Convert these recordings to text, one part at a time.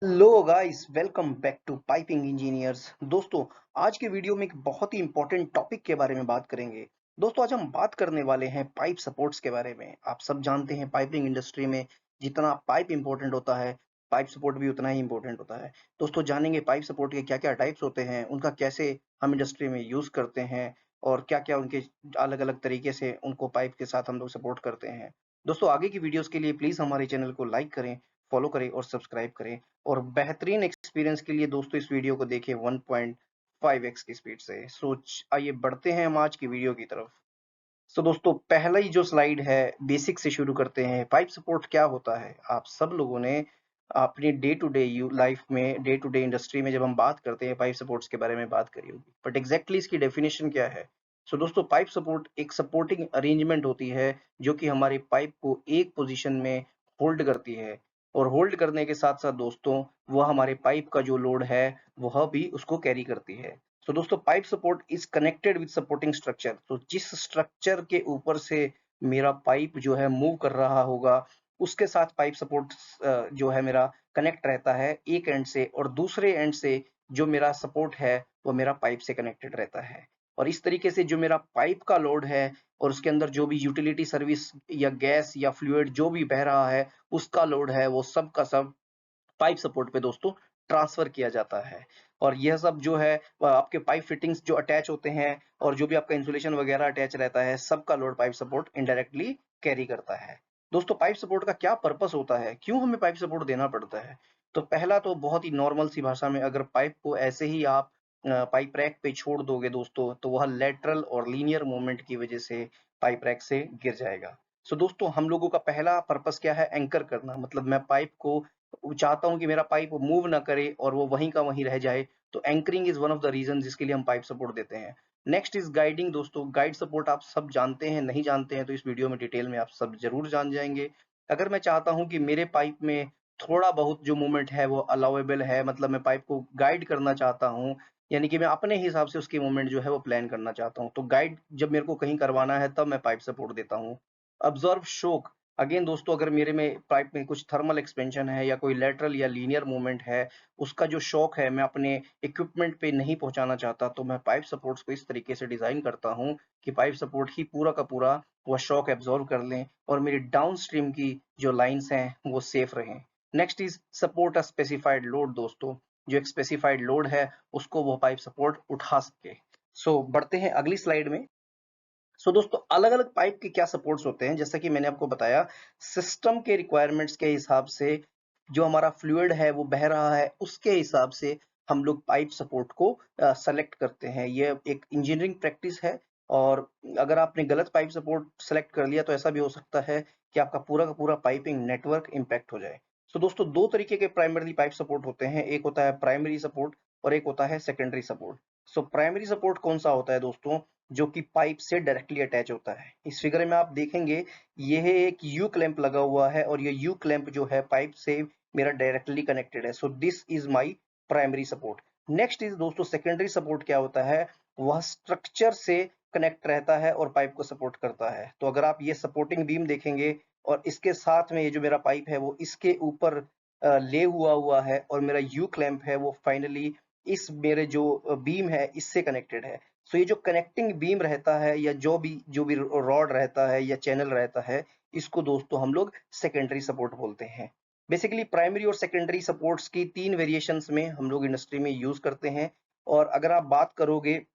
Hello guys, welcome back to piping engineers. दोस्तों, आज के वीडियो में एक बहुत ही इंपॉर्टेंट टॉपिक के बारे में बात करेंगे। दोस्तों, आज हम बात करने वाले हैं पाइप सपोर्ट्स के बारे में। आप सब जानते हैं पाइपिंग इंडस्ट्री में जितना पाइप इंपॉर्टेंट होता है, पाइप सपोर्ट भी उतना ही इंपॉर्टेंट होता है। दोस्तों, जानेंगे पाइप सपोर्ट के क्या-क्या टाइप्स होते हैं, उनका कैसे हम इंडस्ट्री में यूज करते हैं और क्या-क्या उनके अलग-अलग तरीके से उनको पाइप के साथ हम लोग सपोर्ट करते हैं। दोस्तों, आगे की वीडियोस के लिए प्लीज हमारे चैनल को लाइक करें, फॉलो करें और सब्सक्राइब करें। और बेहतरीन एक्सपीरियंस के लिए दोस्तों इस वीडियो को देखें 1.5x की स्पीड से। आइए बढ़ते हैं हम आज की वीडियो की तरफ। दोस्तों, पहला ही जो स्लाइड है, बेसिक से शुरू करते हैं। पाइप सपोर्ट क्या होता है? आप सब लोगों ने अपनी डे टू डे लाइफ में, डे टू डे इंडस्ट्री में जब हम बात करते हैं पाइप सपोर्ट्स के बारे में बात करी होगी, बट एग्जैक्टली इसकी डेफिनेशन क्या है? दोस्तों, पाइप सपोर्ट एक सपोर्टिंग अरेंजमेंट होती है जो कि हमारे पाइप को एक पोजीशन में होल्ड करती है। और होल्ड करने के साथ साथ दोस्तों, वह हमारे पाइप का जो लोड है वह भी उसको कैरी करती है। दोस्तों, pipe support is connected with supporting structure. तो जिस स्ट्रक्चर के ऊपर से मेरा पाइप जो है मूव कर रहा होगा, उसके साथ पाइप सपोर्ट जो है मेरा कनेक्ट रहता है एक एंड से, और दूसरे एंड से जो मेरा सपोर्ट है वो मेरा पाइप से कनेक्टेड रहता है। और इस तरीके से जो मेरा पाइप का लोड है और उसके अंदर जो भी यूटिलिटी सर्विस या गैस या फ्लूइड जो भी बह रहा है, उसका लोड है वो सब का सब पाइप सपोर्ट पे दोस्तों ट्रांसफर किया जाता है। और यह सब जो है आपके पाइप फिटिंग्स जो अटैच होते हैं और जो भी आपका इंसुलेशन वगैरह अटैच रहता है, सबका load pipe support indirectly carry करता है। दोस्तों, पाइप सपोर्ट का क्या पर्पस होता है, क्यों हमें पाइप सपोर्ट देना पड़ता है? तो पहला तो बहुत ही नॉर्मल सी भाषा में, अगर पाइप को ऐसे ही आप पाइप रैक पे छोड़ दोगे दोस्तों, तो वह लेटरल और लीनियर मूवमेंट की वजह से पाइप रैक से गिर जाएगा। दोस्तों, हम लोगों का पहला पर्पस क्या है? एंकर करना। मतलब मैं पाइप को चाहता हूँ कि मेरा पाइप मूव ना करे और वो वहीं का वहीं रह जाए। तो anchoring is one of the reason जिसके लिए हम पाइप सपोर्ट देते हैं। Next is guiding. दोस्तों, गाइड सपोर्ट आप सब जानते हैं, नहीं जानते हैं तो इस वीडियो में डिटेल में आप सब जरूर जान जाएंगे। अगर मैं चाहता हूँ कि मेरे पाइप में थोड़ा बहुत जो मूवमेंट है वो अलाउेबल है, मतलब मैं पाइप को गाइड करना चाहता हूँ, यानी कि मैं अपने हिसाब से उसकी मूवमेंट जो है वो प्लान करना चाहता हूँ, तो गाइड जब मेरे को कहीं करवाना है तब मैं पाइप सपोर्ट देता हूँ। ऑब्जर्व शोक। अगेन दोस्तों, अगर मेरे में पाइप में कुछ थर्मल एक्सपेंशन है या कोई लेटरल या लीनियर मूवमेंट है, उसका जो शॉक है मैं अपने इक्विपमेंट पे नहीं पहुंचाना चाहता, तो मैं पाइप सपोर्ट्स को इस तरीके से डिजाइन करता हूं कि पाइप सपोर्ट ही पूरा का पूरा वह शॉक एब्जॉर्व कर लें और मेरी डाउन स्ट्रीम की जो लाइंस हैं वो सेफ रहें। Next is support a specified load. दोस्तों, जो एक स्पेसिफाइड लोड है उसको वो पाइप सपोर्ट उठा सके। बढ़ते हैं अगली स्लाइड में। दोस्तों, अलग अलग पाइप के क्या सपोर्ट्स होते हैं, जैसा कि मैंने आपको बताया, सिस्टम के रिक्वायरमेंट्स के हिसाब से जो हमारा फ्लूइड है वो बह रहा है, उसके हिसाब से हम लोग पाइप सपोर्ट को सेलेक्ट करते हैं। ये एक इंजीनियरिंग प्रैक्टिस है। और अगर आपने गलत पाइप सपोर्ट सेलेक्ट कर लिया तो ऐसा भी हो सकता है कि आपका पूरा का पूरा पाइपिंग नेटवर्क इम्पैक्ट हो जाए। दोस्तों, दो तरीके के प्राइमरी पाइप सपोर्ट होते हैं, एक होता है प्राइमरी सपोर्ट और एक होता है सेकेंडरी सपोर्ट। प्राइमरी सपोर्ट कौन सा होता है दोस्तों? जो कि पाइप से डायरेक्टली अटैच होता है। इस फिगर में आप देखेंगे, यह एक यू क्लैंप लगा हुआ है और ये यू क्लैंप जो है पाइप से मेरा डायरेक्टली कनेक्टेड है। This is my primary support. Next is दोस्तों सेकेंडरी सपोर्ट। क्या होता है? वह स्ट्रक्चर से कनेक्ट रहता है और पाइप को सपोर्ट करता है। तो अगर आप ये सपोर्टिंग बीम देखेंगे और इसके साथ में ये जो मेरा पाइप है वो इसके ऊपर ले हुआ हुआ है और मेरा यू क्लैंप है वो फाइनली इस मेरे जो बीम है इससे कनेक्टेड है। ये जो कनेक्टिंग बीम रहता है या जो भी रॉड रहता है या चैनल रहता है, इसको दोस्तों हम लोग सेकेंडरी सपोर्ट बोलते हैं। बेसिकली प्राइमरी और सेकेंडरी सपोर्ट्स की तीन वेरिएशंस में हम लोग इंडस्ट्री में यूज करते हैं। और अगर आप बात करोगे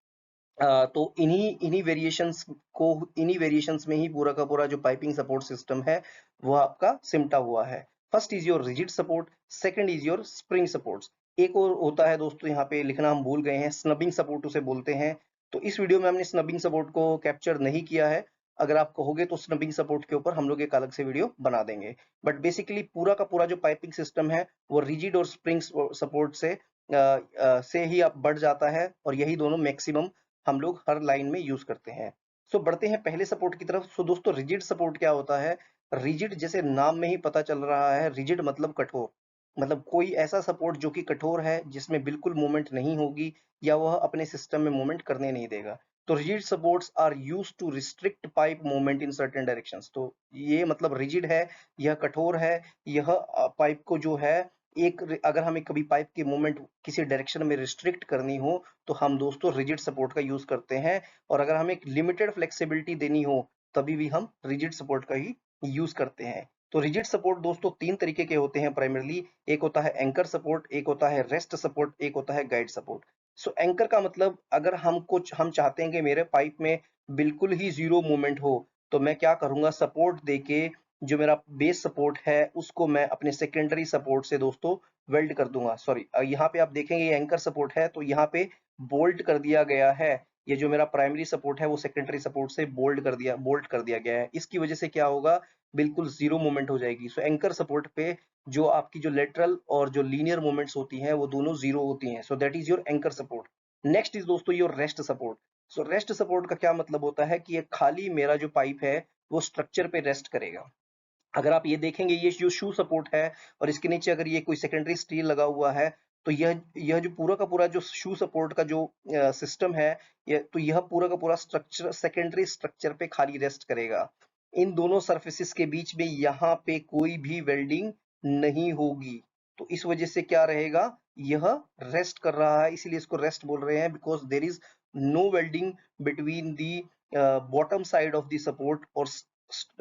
तो इन्हीं वेरिएशंस में ही पूरा का पूरा जो पाइपिंग सपोर्ट सिस्टम है वो आपका सिमटा हुआ है। First is your rigid support, second is your spring supports. एक और होता है दोस्तों, यहाँ पे लिखना हम भूल गए हैं, स्नबिंग सपोर्ट उसे बोलते हैं। तो इस वीडियो में हमने स्नबिंग सपोर्ट को कैप्चर नहीं किया है। अगर आप कहोगे तो स्नबिंग सपोर्ट के ऊपर हम लोग एक अलग से वीडियो बना देंगे। बट बेसिकली पूरा का पूरा जो पाइपिंग सिस्टम है वो रिजिड और स्प्रिंग सपोर्ट से ही आप बढ़ जाता है और यही दोनों मैक्सिमम हम लोग हर लाइन में यूज करते हैं। बढ़ते हैं पहले सपोर्ट की तरफ। दोस्तों, रिजिड सपोर्ट क्या होता है? रिजिड जैसे नाम में ही पता चल रहा है, रिजिड मतलब कठोर। मतलब कोई ऐसा सपोर्ट जो कि कठोर है, जिसमें बिल्कुल मूवमेंट नहीं होगी या वह अपने सिस्टम में मूवमेंट करने नहीं देगा। तो rigid supports are used to restrict pipe movement in certain directions. तो ये मतलब रिजिड है, यह कठोर है, यह पाइप को जो है अगर हमें कभी पाइप की मूवमेंट किसी डायरेक्शन में रिस्ट्रिक्ट करनी हो, तो हम दोस्तों रिजिड सपोर्ट का यूज करते हैं, और अगर हमें एक लिमिटेड फ्लेक्सिबिलिटी देनी हो, तभी भी हम रिजिड सपोर्ट का ही यूज करते हैं। तो रिजिड सपोर्ट दोस्तों 3 तरीके के होते हैं प्राइमरली। एक होता है एंकर सपोर्ट, एक होता है रेस्ट सपोर्ट, एक होता है गाइड सपोर्ट। सो एंकर का मतलब, अगर हम चाहते हैं कि मेरे पाइप में बिल्कुल ही जीरो मूवमेंट हो, तो मैं क्या करूंगा, सपोर्ट देके जो मेरा बेस सपोर्ट है उसको मैं अपने सेकेंडरी सपोर्ट से दोस्तों वेल्ड कर दूंगा। सॉरी, यहाँ पे आप देखेंगे ये एंकर सपोर्ट है, तो यहाँ पे बोल्ट कर दिया गया है। ये जो मेरा प्राइमरी सपोर्ट है वो सेकेंडरी सपोर्ट से बोल्ट कर दिया गया है। इसकी वजह से क्या होगा, बिल्कुल जीरो मूवमेंट हो जाएगी। सो एंकर सपोर्ट पे जो आपकी जो लेटरल और जो लीनियर मूवमेंट्स होती हैं वो दोनों जीरो होती हैं। So that is your anchor support. Next is दोस्तों your rest support. So rest support का क्या मतलब होता है कि ये खाली मेरा जो पाइप है वो स्ट्रक्चर पे रेस्ट करेगा। अगर आप ये देखेंगे, ये जो शू सपोर्ट है और इसके नीचे अगर ये कोई सेकेंडरी स्टील लगा हुआ है, तो यह जो पूरा का पूरा जो शू सपोर्ट का जो सिस्टम है, यह पूरा का पूरा स्ट्रक्चर सेकेंडरी स्ट्रक्चर पे खाली रेस्ट करेगा। इन दोनों सरफेसेस के बीच में यहाँ पे कोई भी वेल्डिंग नहीं होगी। तो इस वजह से क्या रहेगा, यह रेस्ट कर रहा है, इसीलिए इसको रेस्ट बोल रहे हैं, because there is no welding between the bottom side of the support और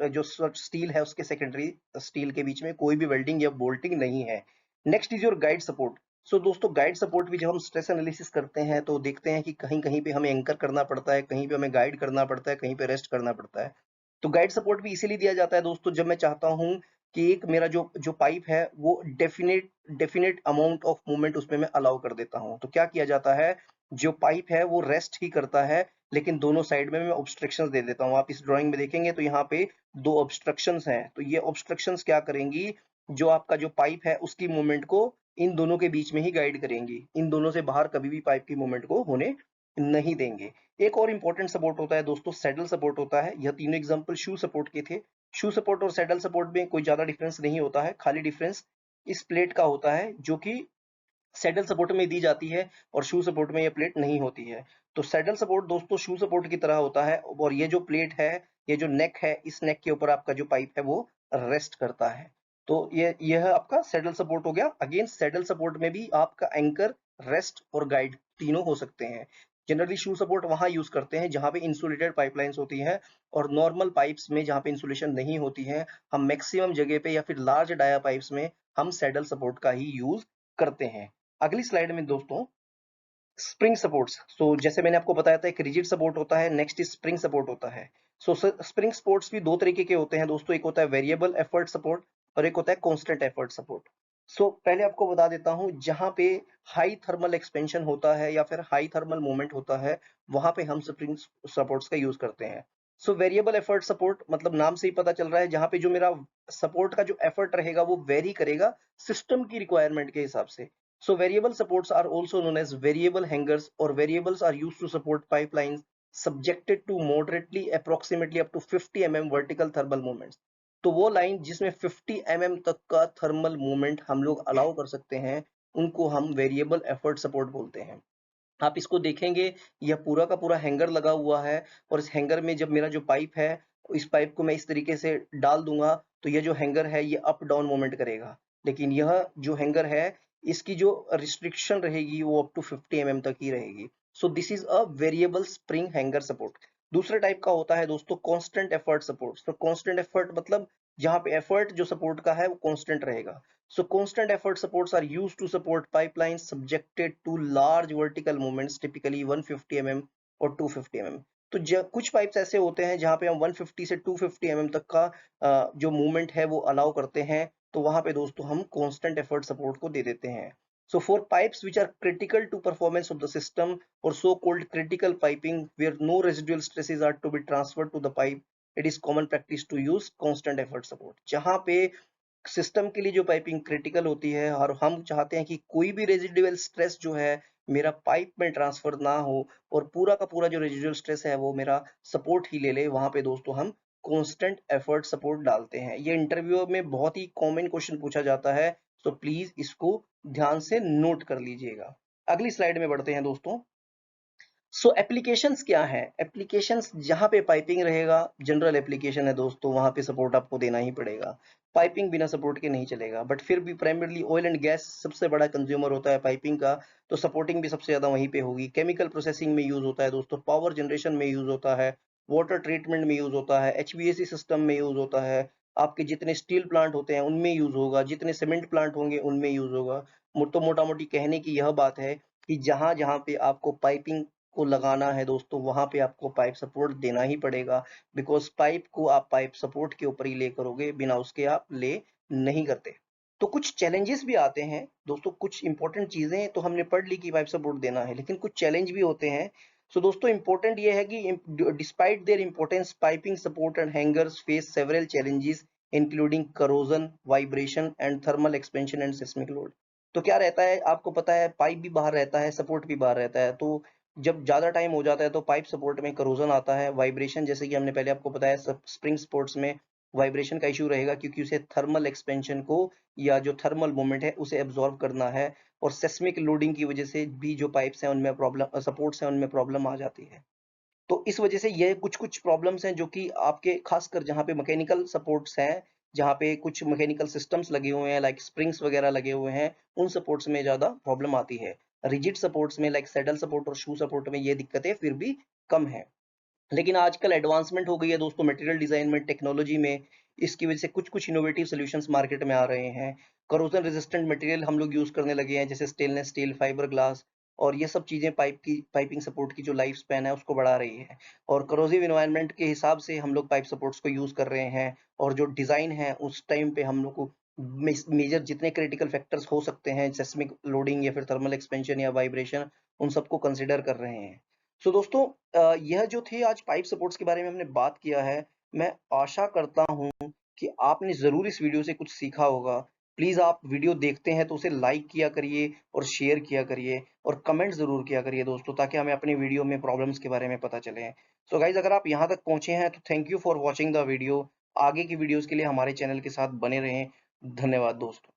जो स्टील है उसके सेकेंडरी स्टील के बीच में कोई भी वेल्डिंग या बोल्टिंग नहीं है। Next is your guide support. So दोस्तों गाइड सपोर्ट भी जब हम स्ट्रेस एनालिसिस करते हैं तो देखते हैं कि कहीं कहीं पे हमें एंकर करना पड़ता है, कहीं पे हमें गाइड करना पड़ता है, कहीं पे रेस्ट करना पड़ता है। तो गाइड सपोर्ट भी इसीलिए दिया जाता है दोस्तों, जब मैं चाहता हूं कि एक मेरा जो जो पाइप है वो डेफिनेट अमाउंट ऑफ मूवमेंट उसमें मैं अलाउ कर देता हूं। तो क्या किया जाता है, जो पाइप है वो रेस्ट ही करता है, लेकिन दोनों साइड में मैं ऑब्स्ट्रक्शंस दे देता हूं। आप इस ड्राइंग में देखेंगे तो यहाँ पे दो ऑब्स्ट्रक्शंस हैं, तो ये ऑब्स्ट्रक्शंस क्या करेंगी, जो आपका जो पाइप है उसकी मूवमेंट को इन दोनों के बीच में ही गाइड करेंगी। इन दोनों से बाहर कभी भी पाइप की मूवमेंट को होने नहीं देंगे। एक और इंपॉर्टेंट सपोर्ट होता है दोस्तों, सैडल सपोर्ट होता है। यह तीनों एग्जांपल शू सपोर्ट के थे। शू सपोर्ट और सैडल सपोर्ट में कोई ज्यादा डिफरेंस नहीं होता है, खाली डिफरेंस इस प्लेट का होता है जो कि सैडल सपोर्ट में दी जाती है और शू सपोर्ट में ये प्लेट नहीं होती है। तो सैडल सपोर्ट दोस्तों शू सपोर्ट की तरह होता है, और ये जो प्लेट है, ये जो नेक है, इस नेक के ऊपर आपका जो पाइप है वो रेस्ट करता है। तो यह आपका सैडल सपोर्ट हो गया। अगेन सैडल सपोर्ट में भी आपका एंकर, रेस्ट और गाइड तीनों हो सकते हैं। जनरली शू सपोर्ट वहां यूज करते हैं जहां पे इंसुलेटेड पाइपलाइंस होती हैं, और नॉर्मल पाइप्स में जहां पे इंसुलेशन नहीं होती है, हम मैक्सिमम जगह पे या फिर लार्ज डाया पाइप्स में हम सैडल सपोर्ट का ही यूज करते हैं। अगली स्लाइड में दोस्तों स्प्रिंग सपोर्ट्स। सो जैसे मैंने आपको बताया था, एक रिजिड सपोर्ट होता है, नेक्स्ट इज स्प्रिंग सपोर्ट होता है। सो स्प्रिंग सपोर्ट्स भी दो तरीके के होते हैं दोस्तों, एक होता है वेरिएबल एफर्ट सपोर्ट और एक होता है कांस्टेंट एफर्ट सपोर्ट। सो पहले आपको बता देता हूं, जहां पे हाई थर्मल एक्सपेंशन होता है या फिर हाई थर्मल मूवमेंट होता है, वहां पे हम स्प्रिंग सपोर्ट्स का यूज करते हैं। सो वेरिएबल एफर्ट सपोर्ट मतलब नाम से ही पता चल रहा है, जहां पे जो मेरा सपोर्ट का जो एफर्ट रहेगा वो वेरी करेगा सिस्टम की रिक्वायरमेंट के हिसाब से। So variable supports are also known as variable hangers, or variables are used to support pipelines subjected to moderately approximately up to 50 mm vertical thermal movements। तो वो लाइन जिसमें 50 mm तक का थर्मल मूवमेंट हम लोग अलाउ कर सकते हैं, उनको हम वेरिएबल एफर्ट सपोर्ट बोलते हैं। आप इसको देखेंगे, यह पूरा का पूरा हैंगर लगा हुआ है, और इस हैंगर में जब मेरा जो पाइप है, इस पाइप को मैं इस तरीके से डाल दूंगा, तो यह जो हैंगर है ये अप डाउन मूवमेंट करेगा। लेकिन यह जो हैंगर है, इसकी जो रिस्ट्रिक्शन रहेगी वो अप टू 50 mm तक ही रहेगी। So this is a variable spring hanger support. दूसरे टाइप का होता है दोस्तों कांस्टेंट एफर्ट सपोर्ट। तो कांस्टेंट एफर्ट मतलब जहां पे एफर्ट जो सपोर्ट का है वो कांस्टेंट रहेगा। So constant effort supports are used to support pipelines subjected to large vertical movements, typically 150 mm और 250 mm। तो कुछ पाइप्स ऐसे होते हैं जहां पे हम 150 से 250 mm तक का जो मूवमेंट है वो अलाउ करते हैं, तो वहां पे दोस्तों हम कांस्टेंट एफर्ट सपोर्ट को दे देते हैं। So for pipes which are critical to performance of the system, or so called critical piping where no residual stresses are to be transferred to the pipe, it is common practice to use constant effort support। जहां पे system के लिए जो piping critical होती है और हम चाहते हैं कि कोई भी रेजिडुअल स्ट्रेस जो है मेरा पाइप में ट्रांसफर ना हो, और पूरा का पूरा जो रेजिडुअल स्ट्रेस है वो मेरा सपोर्ट ही ले ले, वहां पे दोस्तों हम कांस्टेंट एफर्ट सपोर्ट डालते हैं। ये इंटरव्यू में बहुत ही कॉमन क्वेश्चन पूछा जाता है, तो प्लीज इसको ध्यान से नोट कर लीजिएगा। अगली स्लाइड में बढ़ते हैं दोस्तों। सो एप्लीकेशंस क्या है, एप्लीकेशंस जहां पे पाइपिंग रहेगा, जनरल एप्लीकेशन है दोस्तों, वहां पे सपोर्ट आपको देना ही पड़ेगा। पाइपिंग बिना सपोर्ट के नहीं चलेगा। बट फिर भी प्राइमरली ऑयल एंड गैस सबसे बड़ा कंज्यूमर होता है पाइपिंग का, तो सपोर्टिंग भी सबसे ज्यादा वहीं पे होगी। केमिकल प्रोसेसिंग में यूज होता है दोस्तों, पावर जनरेशन में यूज होता है, वाटर ट्रीटमेंट में यूज होता है, एचवीएसी सिस्टम में यूज होता है, आपके जितने स्टील प्लांट होते हैं उनमें यूज होगा, जितने सीमेंट प्लांट होंगे उनमें यूज होगा। तो मोटा मोटी कहने की यह बात है कि जहां जहां पे आपको पाइपिंग को लगाना है दोस्तों, वहां पे आपको पाइप सपोर्ट देना ही पड़ेगा। बिकॉज पाइप को आप पाइप सपोर्ट के ऊपर ही ले करोगे, बिना उसके आप ले नहीं करते। तो कुछ चैलेंजेस भी आते हैं दोस्तों, कुछ इंपॉर्टेंट चीजें तो हमने पढ़ ली कि पाइप सपोर्ट देना है, लेकिन कुछ चैलेंज भी होते हैं। सो दोस्तों इंपॉर्टेंट ये है कि despite their importance, piping support and hangers face several challenges including corrosion, vibration and thermal expansion and seismic load. तो क्या रहता है, आपको पता है पाइप भी बाहर रहता है, सपोर्ट भी बाहर रहता है। तो जब ज्यादा टाइम हो जाता है तो पाइप सपोर्ट में करोजन आता है, वाइब्रेशन, जैसे कि हमने पहले आपको बताया स्प्रिंग सपोर्ट्स में वाइब्रेशन का इशू रहेगा, क्योंकि उसे थर्मल एक्सपेंशन को या जो थर्मल मूवमेंट है उसे एब्जॉर्ब करना है। और सेस्मिक लोडिंग की वजह से भी जो पाइप्स हैं उनमें प्रॉब्लम, सपोर्ट्स हैं उनमें प्रॉब्लम आ जाती है। तो इस वजह से ये कुछ कुछ प्रॉब्लम्स हैं जो कि आपके खासकर जहाँ पे मैकेनिकल सपोर्ट्स हैं, जहाँ पे कुछ मैकेनिकल सिस्टम्स लगे हुए हैं लाइक स्प्रिंग्स वगैरह लगे हुए हैं, उन सपोर्ट्स में ज्यादा प्रॉब्लम आती है। रिजिड सपोर्ट्स में लाइक सैडल सपोर्ट और शू सपोर्ट में ये दिक्कतें फिर भी कम है। लेकिन आजकल एडवांसमेंट हो गई है दोस्तों मटेरियल डिजाइन में, टेक्नोलॉजी में। इसकी वजह से कुछ कुछ इनोवेटिव सॉल्यूशंस मार्केट में आ रहे हैं। करोजन रेजिस्टेंट मटेरियल हम लोग यूज करने लगे हैं, जैसे स्टेनलेस स्टील, फाइबर ग्लास, और ये सब चीजें पाइपिंग सपोर्ट की जो लाइफ स्पैन है उसको बढ़ा रही है। और करोजिव इन्वायरमेंट के हिसाब से हम लोग पाइप सपोर्ट्स को यूज कर रहे हैं। और जो डिजाइन है उस टाइम पे हम लोग को मेजर जितने क्रिटिकल फैक्टर्स हो सकते हैं, सेस्मिक लोडिंग या फिर थर्मल एक्सपेंशन या वाइब्रेशन, उन सबको कंसिडर कर रहे हैं। सो दोस्तों यह जो थे आज पाइप सपोर्ट्स के बारे में हमने बात किया है। मैं आशा करता हूं कि आपने जरूर इस वीडियो से कुछ सीखा होगा। प्लीज आप वीडियो देखते हैं तो उसे लाइक किया करिए और शेयर किया करिए और कमेंट जरूर किया करिए दोस्तों, ताकि हमें अपने वीडियो में प्रॉब्लम्स के बारे में पता चले। सो गाइज, अगर आप यहाँ तक पहुंचे हैं तो thank you for watching the video. आगे की वीडियोस के लिए हमारे चैनल के साथ बने रहें। धन्यवाद दोस्तों।